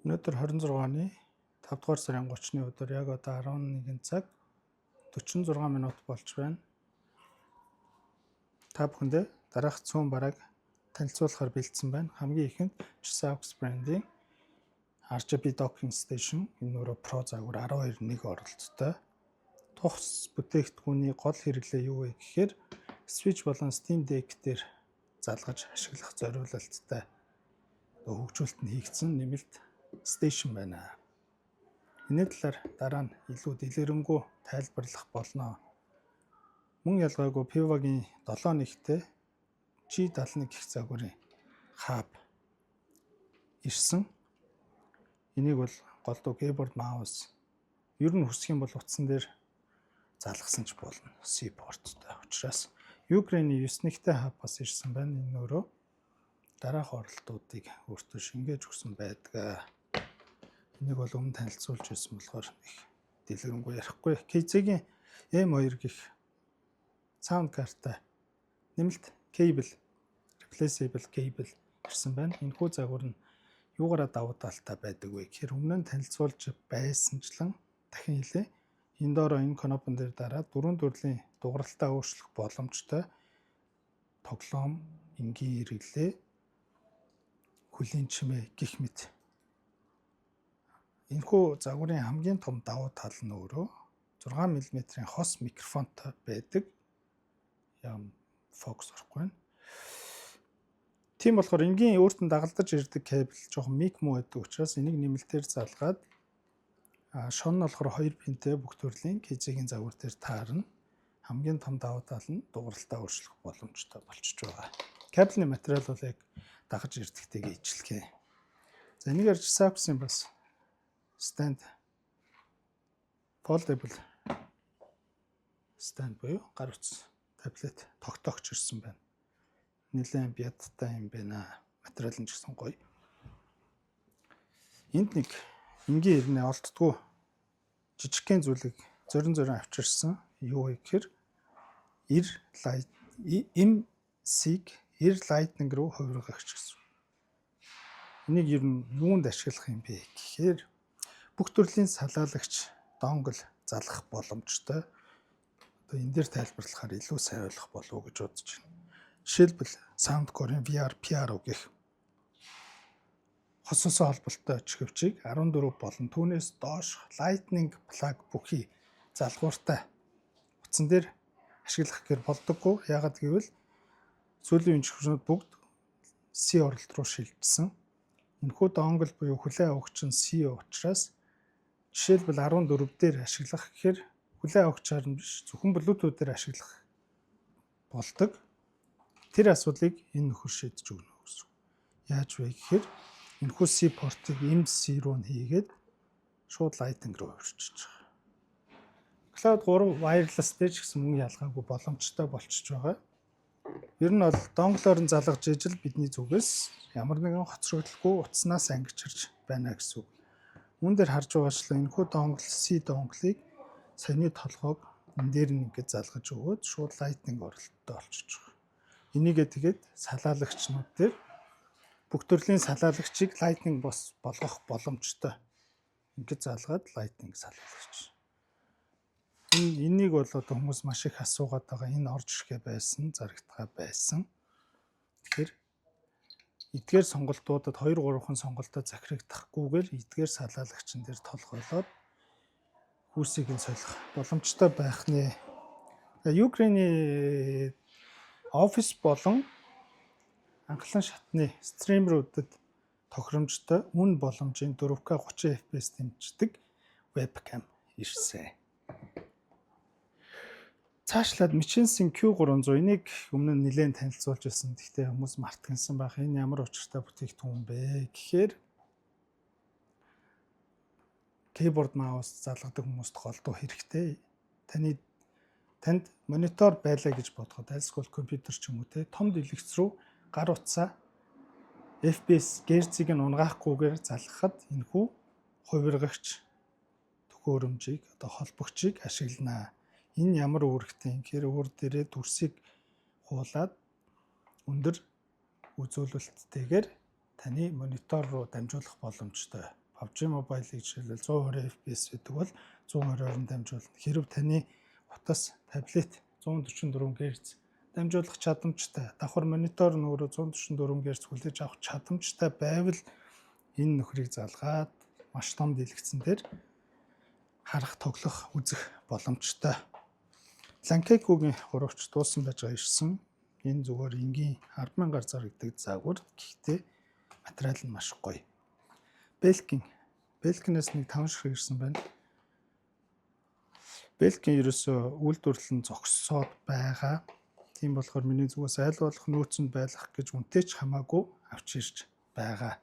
Өнөөдөр 26 оны 5 дугаар сарын 30-ны өдөр яг одоо 11 цаг 46 минут болж байна. Та бүхэндээ дараах цөөн бараг танилцуулахаар бэлдсэн байна. Хамгийн ихэнд Xiaomi брендийн RGB docking station энэ өөрөө Pro загвар 12.1 оролцоотой. Тус бүтээгдэхүүний гол хэрэглээ юу вэ гэхээр switch болон Steam Deck дээр залгаж ашиглах зориулалттай хөгжүүлэлт нь хийгдсэн нэмэлт station байна. Энэ талаар дараа нь илүү дэлгэрэнгүй тайлбарлах болно. Мөн ялгаагүй Pivoгийн 7 нэгтэй G71 гэх загварын хаб ирсэн. Энийг бол голдуу keyboard, mouse ер нь хүсэх юм бол утсан дээр залгасан ч болно. C port-тай учраас Ukraine-ийн 9 нэгтэй хаб бас ирсэн байна. Энэ өөрөө дараах оролтуудыг өөртөө шингээж өгсөн байдаг. Энийг бол өмнө танилцуулж байсан болохоор их дэлгэрэнгүй ярихгүй. KZ-ийн M2 гэх саунд картай нэмэлт cable, replaceable cable ирсэн байна. Энэхүү загвар нь юугаараа давуу талтай байдаг вэ гэхээр өмнө нь танилцуулж байсанчлан дахин хэлээ. Энэ доороо энэ кнопон дээр дараад дөрвөн төрлийн дууралтаа өөрчлөх боломжтой тоглоом, энгийн хэрэглээ, хүлийн чимээ гэх мэт. Энэхүү загварын хамгийн том давуу тал нь өөрөө 6 мм-ийн хос микрофонтой байдаг. Фокус орохгүй байна. Тийм болохоор энгийн өөртөө дагалдаж ирдэг кабель жоохон мик муу байдаг учраас энийг нэмэлтээр залгаад шон нь болохоор 2 пинтэй бүх төрлийн KZ-ийн загвар дээр таарна. Хамгийн том давуу тал нь дууралтаа өөрчлөх боломжтой болчихж байгаа. Кабельний материал бол яг дагаж ирдэгтэйгээ ижилхэн. За энийг ярьж Xiaomi бас stand foldable stand буюу гар утас таблет тогтоогч ирсэн байна. Нэлээд бядтай юм байна. Материал нь ч гэсэн гоё. Энд нэг энгийн ирнэ олддгүй жижигхэн зүйлийг зорин авчирсан. Юу вэ гэхээр MC-г Lightning руу хувиргагч гэсэн. Энийг ер нь юунд ашиглах юм бэ гэхээр бүх төрлийн салаалагч донгл залгах боломжтой. Одоо энэ дээр тайлбарлахаар илүү сайн ойлгох болов уу гэж бодож байна. Жишээлбэл Soundcore-ийн VR гэх хососоо холболттой чихвчийг 14 болон түүнээс доош Lightning plug бүхий залгууртай утсан дээр ашиглах гэр болдоггүй. Яагаад гэвэл сүүлийн чихвчнүүд бүгд C оролт руу шилжсэн. Энэхүү донгл буюу хүлээн авахч нь C учраас жишээлбэл 14 дээр ашиглах гэхээр хүлээн авахчаар нь биш зөвхөн Bluetooth-ээр ашиглах болдог. Тэр асуудлыг энэ нөхөр шийдэж өгнө гэсэн. Яаж вэ гэхээр энэхүү C port-ыг MC руу нь хийгээд шууд Lightning руу хувирчиж байгаа. Cloud 3 wireless дээр ч гэсэн мөн ялгаагүй боломжтой болчихж байгаа. Ер нь бол донглоор нь залгаж ижил бидний зүгээс ямар нэгэн хоцрогдолгүй утаснаас ангичирч байна гэсэн үг. Үүн дээр харж байгаачлаа энэхүү донгл C донглыг саяны толгойг энэ дээр нь ингээд залгаж өгөөд шууд Lightning оролттой болчихж байгаа. Энийгээ тэгээд салаалагчнууд дээр бүх төрлийн салаалагчийг Lightning болгох боломжтой. Ингээд залгаад Lightning салаалагч. Энийг бол одоо хүмүүс маш их асуугаад байгаа. Энэ орж ирэх байсан, зарагдгаа байсан. Тэгэхээр эдгээр сонголтуудад 2-3 сонголтоо захирагдахгүйгээр эдгээр салаалагчн дээр толгойлоод хүүсийг нь солих боломжтой байх нэ. Ukraine-ийн офис болон анхлан шатны стримерүүдэд тохиромжтой үн боломжийн 4K 30 FPS дэмждэг webcam ирсэн. Цаашлаад Michelin Q300 энийг өмнө нь нэлээд танилцуулж байсан. Гэхдээ хүмүүс мартагнсан байх. Энэ ямар учиртай бүтээгдэхүүн бэ гэхээр keyboard, mouse залгадаг хүмүүст голдуу хэрэгтэй. Танд монитор байлаа гэж бодоход альсгүй компьютер ч юм уу те том дэлгэц рүү гар утсаа FPS герцийг нь унгаахгүйгээр залгахад энэхүү хувиргагч төхөөрөмжийг одоо холбогчийг ашиглана. Энэ ямар үүрэгтэй юм гэхээр өөр дээрээ дүрсийг хуулаад өндөр үзүүлэлттэйгээр таны монитор руу дамжуулах боломжтой PUBG Mobile-ийг жишээлбэл 120 FPS гэдэг бол 120-оор дамжуулна. Хэрв таны утас, таблет 144 Гц дамжуулах чадамжтай, давхар монитор нь өөрөө 144 Гц хүлээж авах чадамжтай байвал энэ нөхрийг залгаад маш том дэлгэцэн дээр харах, тоглох, үзэх боломжтой. Ланкекугийн гурвч дуусан байж байгаа ирсэн. Энэ зүгээр энгийн 10,000-аар зарагддаг заагвар. Гэхдээ материал нь маш гоё. Belkin-ээс нэг 5 шиг ирсэн байна. Belkin ерөөсөө үйлдвэрлэн зогссоод байгаа. Тийм болохоор миний зүгээс аль болох нөөцөнд байх гэж үнтэй ч хамаагүй авч ирж байгаа.